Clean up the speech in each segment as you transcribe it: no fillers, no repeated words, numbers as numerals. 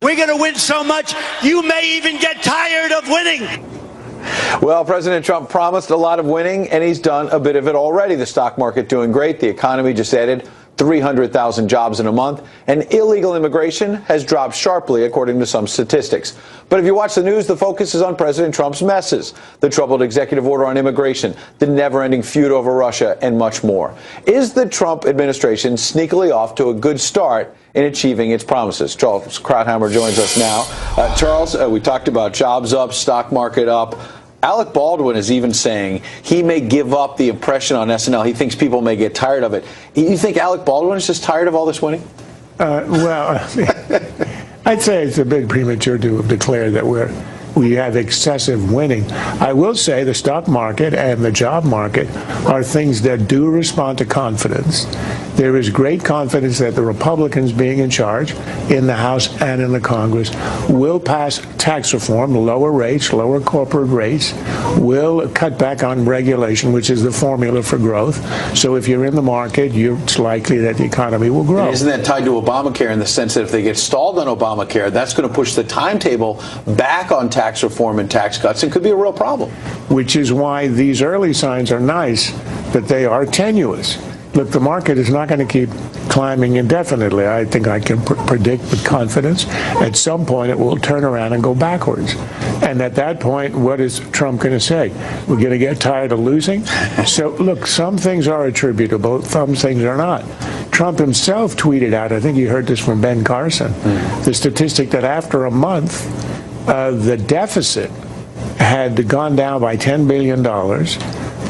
We're going to win so much, you may even get tired of winning. Well, President Trump promised a lot of winning, and he's done a bit of it already. The stock market doing great. The economy just added 300,000 jobs in a month, and illegal immigration has dropped sharply, according to some statistics. But if you watch the news, the focus is on President Trump's messes, the troubled executive order on immigration, the never-ending feud over Russia, and much more. Is the Trump administration sneakily off to a good start in achieving its promises? Charles Krauthammer joins us now. Charles, we talked about jobs up, stock market up. Alec Baldwin is even saying he may give up the impression on SNL. He thinks people may get tired of it. You think Alec Baldwin is just tired of all this winning? Well, I'd say it's a bit premature to declare that we have excessive winning. I will say the stock market and the job market are things that do respond to confidence. There is great confidence that the Republicans being in charge in the House and in the Congress will pass tax reform, lower rates, lower corporate rates, will cut back on regulation, which is the formula for growth. So if you're in the market, it's likely that the economy will grow. And isn't that tied to Obamacare in the sense that if they get stalled on Obamacare, that's going to push the timetable back on tax reform and tax cuts and could be a real problem? Which is why these early signs are nice, but they are tenuous. Look, the market is not going to keep climbing indefinitely. I think I can predict with confidence at some point it will turn around and go backwards. And at that point, what is Trump going to say? We're going to get tired of losing? So, look, some things are attributable, some things are not. Trump himself tweeted out, I think you heard this from Ben Carson, the statistic that after a month, the deficit had gone down by $10 billion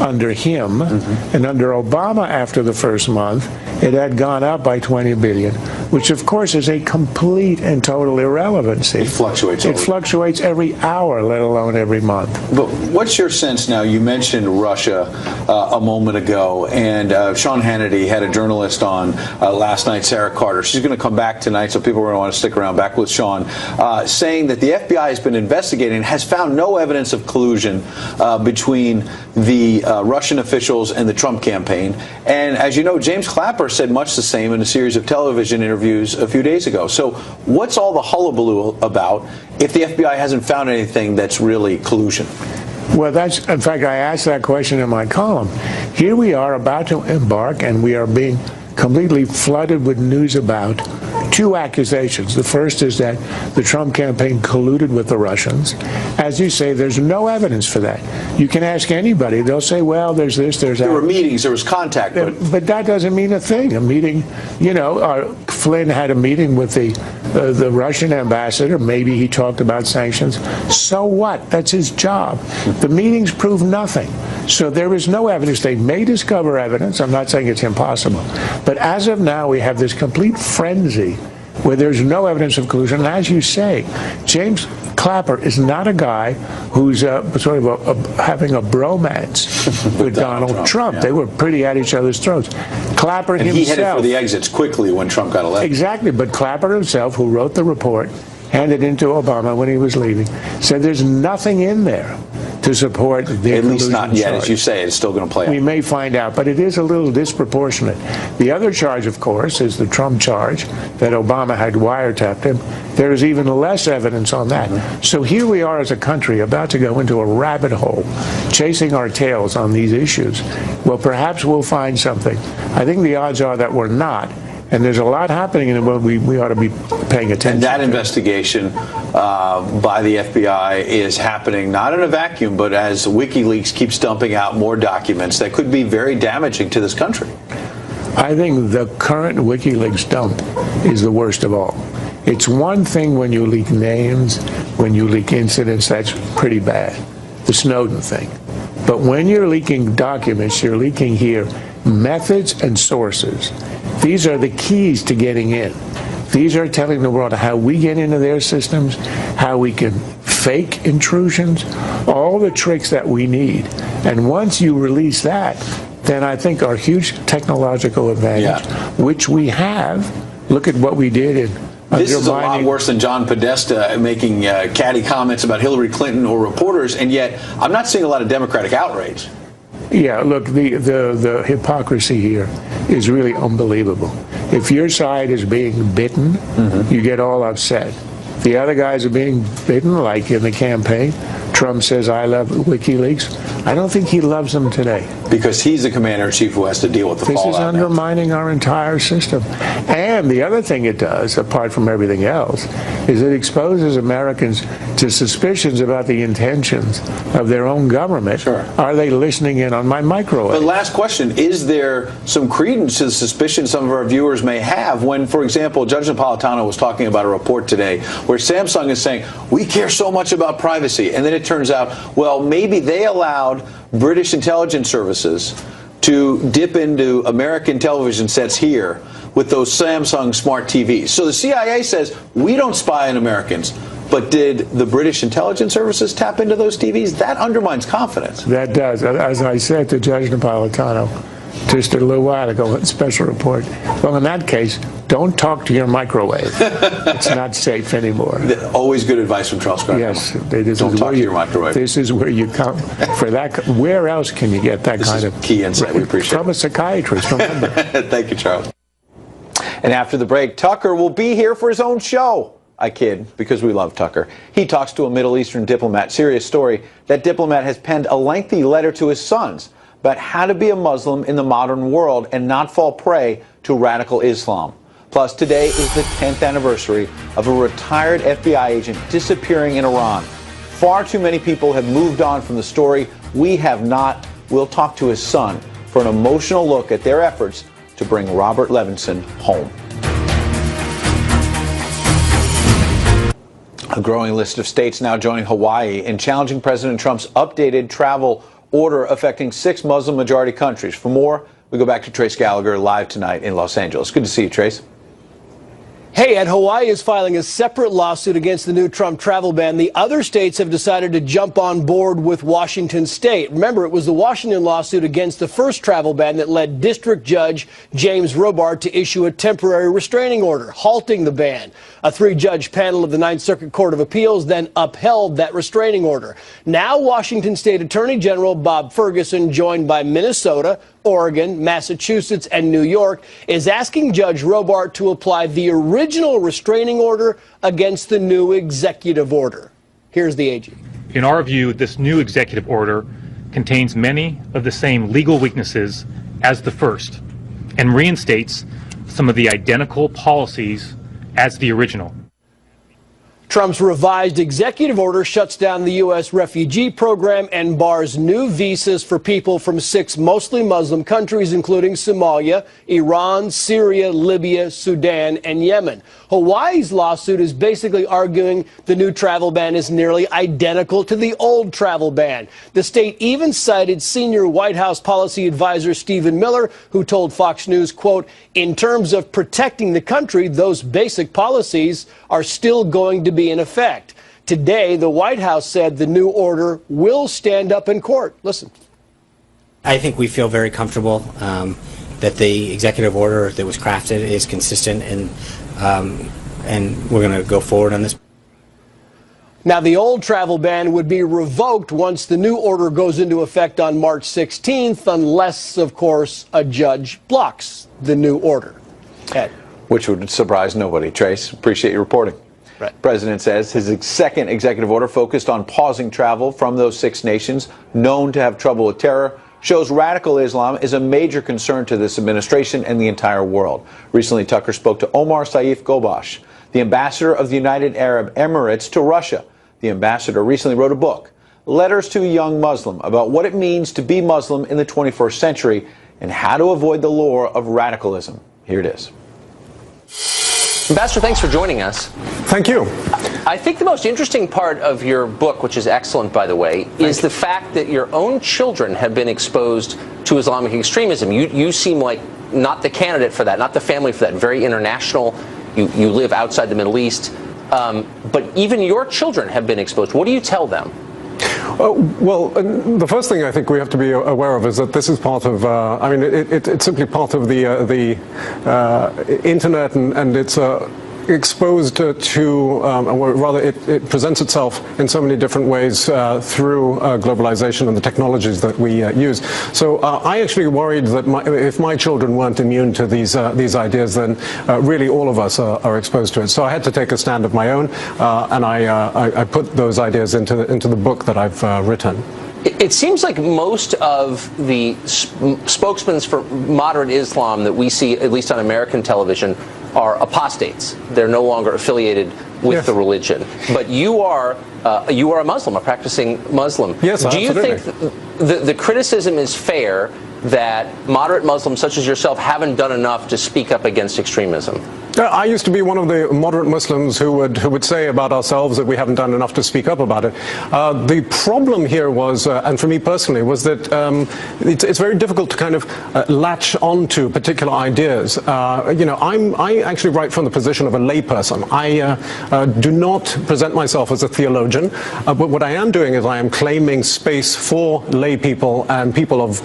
under him, and under Obama after the first month, it had gone up by $20 billion, which of course is a complete and total irrelevancy. It fluctuates. It fluctuates every hour, let alone every month. But what's your sense now? You mentioned Russia a moment ago, and Sean Hannity had a journalist on last night, Sarah Carter. She's going to come back tonight, so people are going to want to stick around back with Sean, saying that the FBI has been investigating and has found no evidence of collusion between the Russian officials and the Trump campaign. And as you know, James Clapper said much the same in a series of television interviews a few days ago. So what's all the hullabaloo about if the FBI hasn't found anything that's really collusion? Well, in fact, I asked that question in my column. Here we are about to embark, and we are being completely flooded with news about two accusations. The first is that the Trump campaign colluded with the Russians. As you say, there's no evidence for that. You can ask anybody. They'll say, well, there's this, there's that. There were meetings, there was contact. But that doesn't mean a thing. A meeting, Flynn had a meeting with the Russian ambassador. Maybe he talked about sanctions. So what? That's his job. The meetings prove nothing. So there is no evidence. They may discover evidence. I'm not saying it's impossible. But as of now, we have this complete frenzy where there's no evidence of collusion. And as you say, James Clapper is not a guy who's sort of having a bromance with Donald Trump. Yeah. They were pretty at each other's throats. Clapper and himself. He headed for the exits quickly when Trump got elected. Exactly. But Clapper himself, who wrote the report, handed it to Obama when he was leaving, said there's nothing in there to support the collusion. At least not yet, charge. as you say. It's still going to play out. We may find out, but it is a little disproportionate. The other charge, of course, is the Trump charge that Obama had wiretapped him. There is even less evidence on that. So here we are as a country about to go into a rabbit hole, chasing our tails on these issues. Well, perhaps we'll find something. I think the odds are that we're not. And there's a lot happening, and we ought to be paying attention. And that investigation by the FBI is happening not in a vacuum, but as WikiLeaks keeps dumping out more documents that could be very damaging to this country. I think the current WikiLeaks dump is the worst of all. It's one thing when you leak names, when you leak incidents, that's pretty bad, the Snowden thing. But when you're leaking documents, you're leaking here methods and sources. These are the keys to getting in. These are telling the world how we get into their systems, how we can fake intrusions, all the tricks that we need. And once you release that, then I think our huge technological advantage, which we have, look at what we did in this is a lot worse than John Podesta making catty comments about Hillary Clinton or reporters, and yet I'm not seeing a lot of Democratic outrage. Yeah, look, the hypocrisy here is really unbelievable. If your side is being bitten, you get all upset. The other guys are being bitten, like in the campaign. Trump says, I love WikiLeaks. I don't think he loves them today. Because he's the commander-in-chief who has to deal with the fallout. This is undermining our entire system. And the other thing it does, apart from everything else, is it exposes Americans to suspicions about the intentions of their own government. Sure. Are they listening in on my microwave? But last question, is there some credence to the suspicion some of our viewers may have when, for example, Judge Napolitano was talking about a report today where Samsung is saying, we care so much about privacy, and then it turns out, well, maybe they allowed British intelligence services to dip into American television sets here with those Samsung smart TVs. So the CIA says, we don't spy on Americans. But did the British intelligence services tap into those TVs? That undermines confidence. That does. As I said to Judge Napolitano just a little while ago in a special report, well, in that case, don't talk to your microwave. It's not safe anymore. Always good advice from Charles Gardner. Yes. Don't talk to your microwave. This is where you come for that. Where else can you get that kind of key insight? We appreciate it. From a psychiatrist, remember. Thank you, Charles. And after the break, Tucker will be here for his own show. I kid, because we love Tucker. He talks to a Middle Eastern diplomat. Serious story. That diplomat has penned a lengthy letter to his sons about how to be a Muslim in the modern world and not fall prey to radical Islam. Plus, today is the 10th anniversary of a retired FBI agent disappearing in Iran. Far too many people have moved on from the story. We have not. We'll talk to his son for an emotional look at their efforts to bring Robert Levinson home. A growing list of states now joining Hawaii in challenging President Trump's updated travel order affecting 6 Muslim-majority countries. For more, we go back to Trace Gallagher live tonight in Los Angeles. Good to see you, Trace. Hey, Ed, Hawaii is filing a separate lawsuit against the new Trump travel ban. The other states have decided to jump on board with Washington State. Remember, it was the Washington lawsuit against the first travel ban that led District Judge James Robart to issue a temporary restraining order, halting the ban. A 3-judge panel of the Ninth Circuit Court of Appeals then upheld that restraining order. Now, Washington State Attorney General Bob Ferguson, joined by Minnesota, Oregon, Massachusetts, and New York, is asking Judge Robart to apply the original restraining order against the new executive order. Here's the AG. In our view, this new executive order contains many of the same legal weaknesses as the first and reinstates some of the identical policies as the original. Trump's revised executive order shuts down the U.S. refugee program and bars new visas for people from 6 mostly Muslim countries, including Somalia, Iran, Syria, Libya, Sudan, and Yemen. Hawaii's lawsuit is basically arguing the new travel ban is nearly identical to the old travel ban. The state even cited senior White House policy advisor Stephen Miller, who told Fox News, quote, in terms of protecting the country, those basic policies are still going to be in effect. Today, the White House said the new order will stand up in court. Listen. I think we feel very comfortable that the executive order that was crafted is consistent, and we're going to go forward on this. Now, the old travel ban would be revoked once the new order goes into effect on March 16th, unless, of course, a judge blocks the new order. Ed. Which would surprise nobody. Trace, appreciate your reporting. Right. The president says his second executive order focused on pausing travel from those 6 nations known to have trouble with terror shows radical Islam is a major concern to this administration and the entire world. Recently, Tucker spoke to Omar Saif Gobash, the ambassador of the United Arab Emirates to Russia. The ambassador recently wrote a book, Letters to a Young Muslim, about what it means to be Muslim in the 21st century and how to avoid the lure of radicalism. Here it is. Ambassador, thanks for joining us. Thank you. I think the most interesting part of your book, which is excellent, by the way, is the fact that your own children have been exposed to Islamic extremism. You seem like not the candidate for that, not the family for that. Very international. You live outside the Middle East. But even your children have been exposed. What do you tell them? Well, the first thing I think we have to be aware of is that this is part of, it's simply part of the internet, and it's exposed to, or rather it presents itself in so many different ways through globalization and the technologies that we use. So I actually worried that if my children weren't immune to these ideas, then really all of us are exposed to it. So I had to take a stand of my own, and I put those ideas into the book that I've written. It seems like most of the spokesmen for moderate Islam that we see, at least on American television, are apostates. They're no longer affiliated with the religion. But you are a Muslim, a practicing Muslim. Yes, Do you absolutely. think the criticism is fair that moderate Muslims such as yourself haven't done enough to speak up against extremism? I used to be one of the moderate Muslims who would say about ourselves that we haven't done enough to speak up about it. The problem here was, and for me personally, was that it's very difficult to kind of latch onto particular ideas. I actually write from the position of a layperson. I do not present myself as a theologian, but what I am doing is I am claiming space for lay people and people of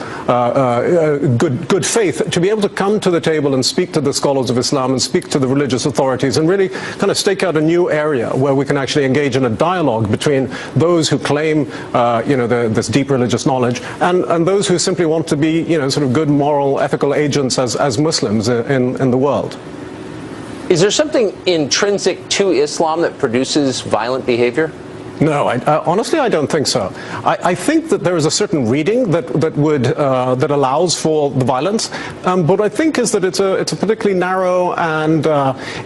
good faith to be able to come to the table and speak to the scholars of Islam and speak to the religious authorities and really kind of stake out a new area where we can actually engage in a dialogue between those who claim this deep religious knowledge and those who simply want to be sort of good moral ethical agents as Muslims in the world. Is there something intrinsic to Islam that produces violent behavior? No, honestly, I don't think so. I think that there is a certain reading that allows for the violence, but I think is that it's a particularly narrow and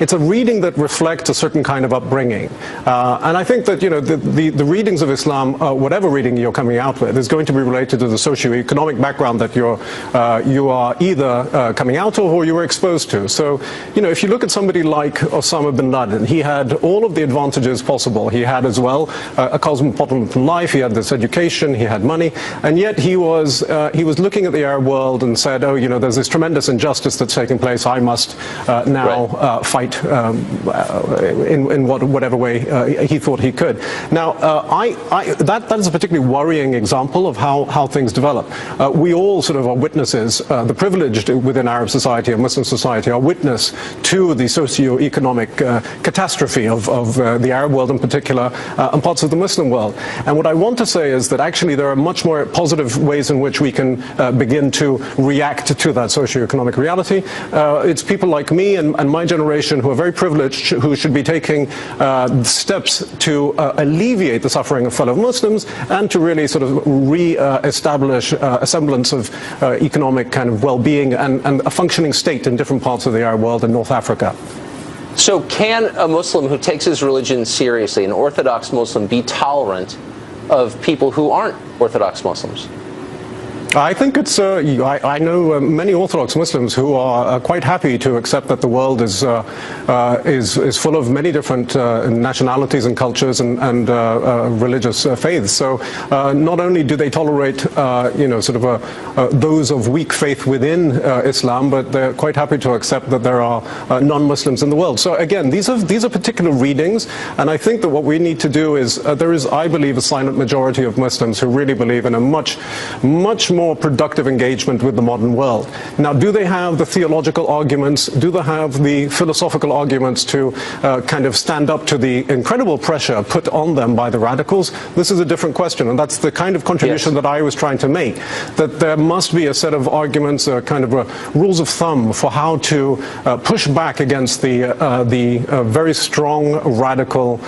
it's a reading that reflects a certain kind of upbringing. And I think that the readings of Islam, whatever reading you're coming out with, is going to be related to the socio-economic background that you are either coming out of or you were exposed to. So if you look at somebody like Osama bin Laden, he had all of the advantages possible. He had as well a cosmopolitan life. He had this education. He had money, and yet he was looking at the Arab world and said, "Oh, there's this tremendous injustice that's taking place. I must now fight in whatever way he thought he could." Now, that is a particularly worrying example of how things develop. We all sort of are witnesses. The privileged within Arab society or Muslim society are witness to the socio-economic catastrophe of the Arab world in particular, and parts of the Muslim world. And what I want to say is that actually there are much more positive ways in which we can begin to react to that socio-economic reality. It's people like me and my generation who are very privileged, who should be taking steps to alleviate the suffering of fellow Muslims and to really sort of re-establish a semblance of economic kind of well-being and a functioning state in different parts of the Arab world and North Africa. So can a Muslim who takes his religion seriously, an Orthodox Muslim, be tolerant of people who aren't Orthodox Muslims? I think it's. I know many Orthodox Muslims who are quite happy to accept that the world is full of many different nationalities and cultures and religious faiths. So not only do they tolerate, those of weak faith within Islam, but they're quite happy to accept that there are non-Muslims in the world. So again, these are particular readings, and I think that what we need to do is there is, I believe, a silent majority of Muslims who really believe in a much more productive engagement with the modern world. Now, do they have the theological arguments? Do they have the philosophical arguments to kind of stand up to the incredible pressure put on them by the radicals? This is a different question, and that's the kind of contribution that I was trying to make, that there must be a set of arguments, kind of rules of thumb for how to push back against the very strong radical,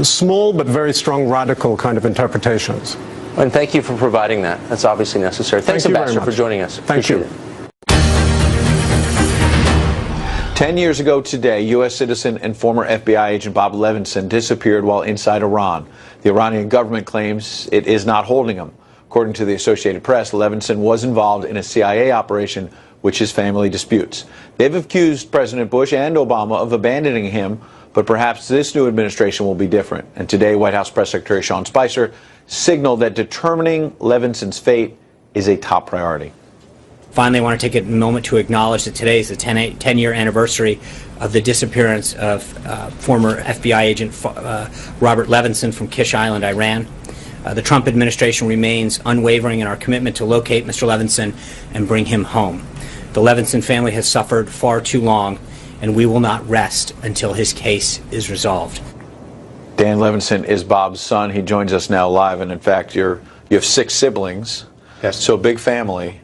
small but very strong radical kind of interpretations. And thank you for providing that. That's obviously necessary. Thanks, Ambassador, for joining us. Thank you. 10 years ago today, U.S. citizen and former FBI agent Bob Levinson disappeared while inside Iran. The Iranian government claims it is not holding him. According to the Associated Press, Levinson was involved in a CIA operation which his family disputes. They've accused President Bush and Obama of abandoning him, but perhaps this new administration will be different. And today, White House Press Secretary Sean Spicer signaled that determining Levinson's fate is a top priority. Finally, I want to take a moment to acknowledge that today is the 10-year anniversary of the disappearance of former FBI agent Robert Levinson from Kish Island, Iran. The Trump administration remains unwavering in our commitment to locate Mr. Levinson and bring him home. The Levinson family has suffered far too long, and we will not rest until his case is resolved. Dan Levinson is Bob's son. He joins us now live, and in fact, you have 6 siblings. Yes. So big family.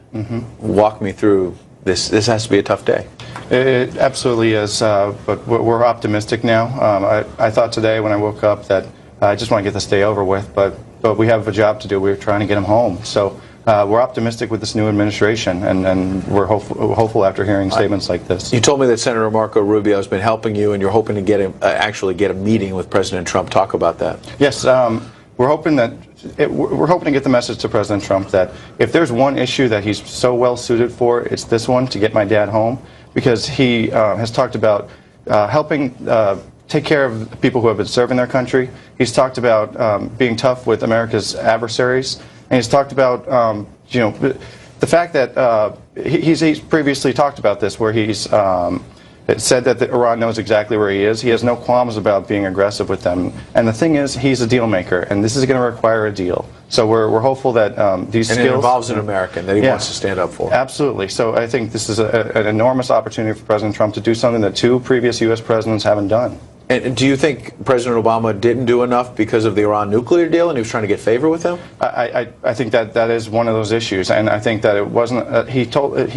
Walk me through this. This has to be a tough day. It absolutely is, but we're optimistic now. I thought today when I woke up that I just want to get this day over with, but we have a job to do. We're trying to get him home. So we're optimistic with this new administration, and we're hopeful after hearing statements like this. You told me that Senator Marco Rubio has been helping you, and you're hoping to get him actually get a meeting with President Trump. Talk about that. Yes, we're hoping to get the message to President Trump that if there's one issue that he's so well suited for, it's this one, to get my dad home, because he has talked about helping take care of the people who have been serving their country. He's talked about being tough with America's adversaries, and he's talked about the fact that he's previously talked about this, where he's said that Iran knows exactly where he is. He has no qualms about being aggressive with them. And the thing is, he's a deal maker, and this is going to require a deal. So we're hopeful that these skills... And it involves an American that he wants to stand up for. Absolutely. So I think this is an enormous opportunity for President Trump to do something that 2 previous U.S. presidents haven't done. And do you think President Obama didn't do enough because of the Iran nuclear deal, and he was trying to get favor with them? I think that is one of those issues, and I think that it wasn't. He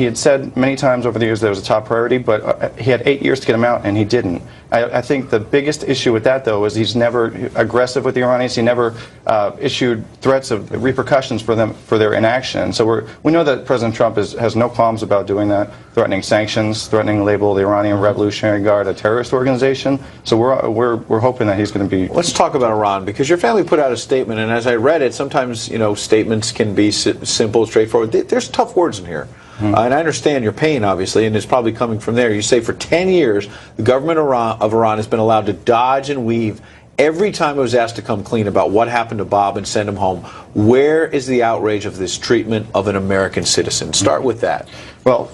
had said many times over the years that it was a top priority, but he had 8 years to get him out, and he didn't. I think the biggest issue with that, though, is he's never aggressive with the Iranians. He never issued threats of repercussions for them for their inaction. So we know that President Trump has no qualms about doing that, threatening sanctions, threatening to label the Iranian Revolutionary Guard a terrorist organization. So we're hoping that he's going to be. Let's talk about Iran, because your family put out a statement, and as I read it, sometimes statements can be simple, straightforward. There's tough words in here. And I understand your pain, obviously, and it's probably coming from there. You say for 10 years, the government of Iran has been allowed to dodge and weave every time it was asked to come clean about what happened to Bob and send him home. Where is the outrage of this treatment of an American citizen? Start with that. Well,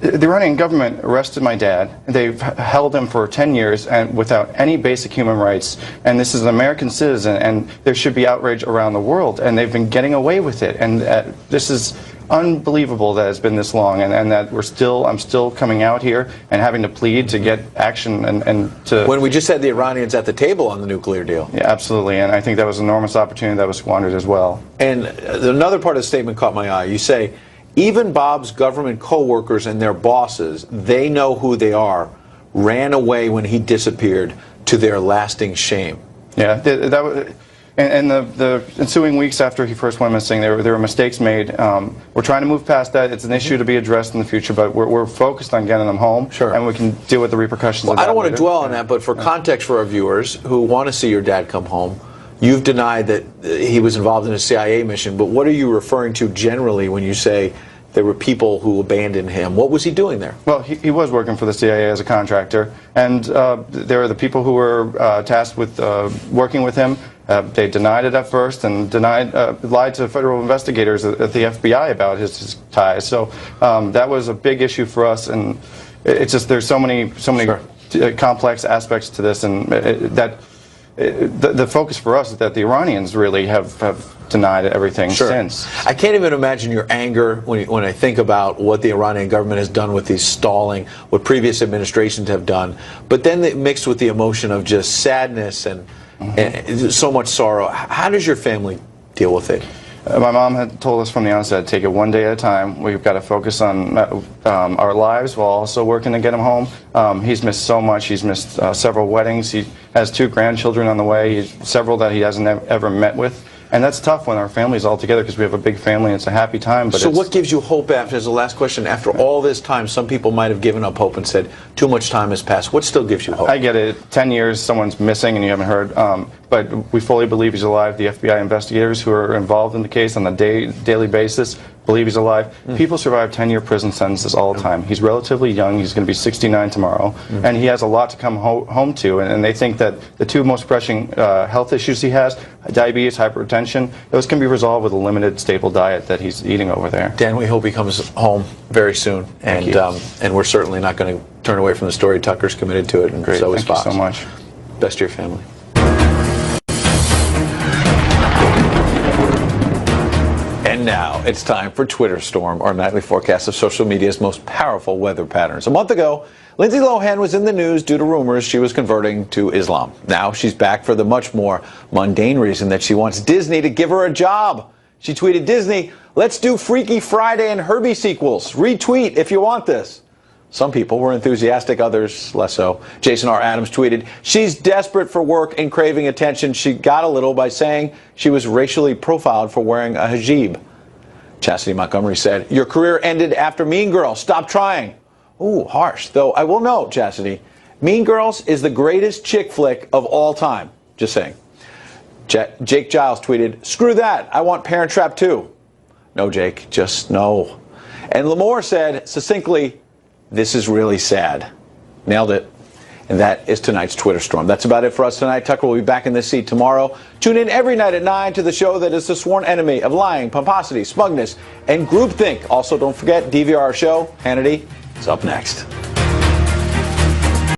the Iranian government arrested my dad. They've held him for 10 years and without any basic human rights. And this is an American citizen, and there should be outrage around the world. And they've been getting away with it. And this is unbelievable that it's been this long, and that I'm still coming out here and having to plead to get action and to... When we just had the Iranians at the table on the nuclear deal. Yeah, absolutely, and I think that was an enormous opportunity that was squandered as well. And another part of the statement caught my eye. You say, even Bob's government co-workers and their bosses, they know who they are, ran away when he disappeared to their lasting shame. Yeah, that was... And the ensuing weeks after he first went missing, there were mistakes made. We're trying to move past that. It's an issue to be addressed in the future, but we're focused on getting them home, and we can deal with the repercussions of that. I don't want to dwell on that, but for context for our viewers who want to see your dad come home, you've denied that he was involved in a CIA mission, but what are you referring to generally when you say there were people who abandoned him? What was he doing there? Well, he was working for the CIA as a contractor, and there are the people who were tasked with working with him. They denied it at first and lied to federal investigators at the FBI about his ties. So that was a big issue for us, and it's just there's so many complex aspects to this, and the focus for us is that the Iranians really have denied everything since. I can't even imagine your anger when I think about what the Iranian government has done with these stalling, what previous administrations have done, but then mixed with the emotion of just sadness and so much sorrow. How does your family deal with it? My mom had told us from the onset, take it one day at a time. We've got to focus on our lives while also working to get him home. He's missed so much. He's missed several weddings. He has 2 grandchildren on the way, several that he hasn't ever met with. And that's tough when our family's all together because we have a big family and it's a happy time. But so what gives you hope after, as the last question, after all this time? Some people might have given up hope and said too much time has passed. What still gives you hope? I get it. 10 years, someone's missing and you haven't heard. But we fully believe he's alive. The FBI investigators who are involved in the case on a daily basis believe he's alive. People survive 10-year prison sentences all the time. He's relatively young. He's going to be 69 tomorrow. And he has a lot to come home to. And they think that the 2 most pressing health issues he has, diabetes, hypertension, those can be resolved with a limited, staple diet that he's eating over there. Dan, we hope he comes home very soon. And we're certainly not going to turn away from the story. Tucker's committed to it, and Great. so is Fox. Thank you so much. Best to your family. And And now it's time for Twitter Storm, our nightly forecast of social media's most powerful weather patterns. A month ago, Lindsay Lohan was in the news due to rumors she was converting to Islam. Now she's back for the much more mundane reason that she wants Disney to give her a job. She tweeted, "Disney, let's do Freaky Friday and Herbie sequels. Retweet if you want this." Some people were enthusiastic, others less so. Jason R. Adams tweeted, "She's desperate for work and craving attention. She got a little by saying she was racially profiled for wearing a hijab." Chastity Montgomery said, "Your career ended after Mean Girls. Stop trying." Ooh, harsh. Though I will note, Chastity, Mean Girls is the greatest chick flick of all time. Just saying. Jake Giles tweeted, "Screw that. I want Parent Trap too." No, Jake, just no. And Lamore said succinctly, "This is really sad." Nailed it. And that is tonight's Twitter Storm. That's about it for us tonight. Tucker will be back in this seat tomorrow. Tune in every night at 9 to the show that is the sworn enemy of lying, pomposity, smugness, and groupthink. Also, don't forget DVR show. Hannity is up next.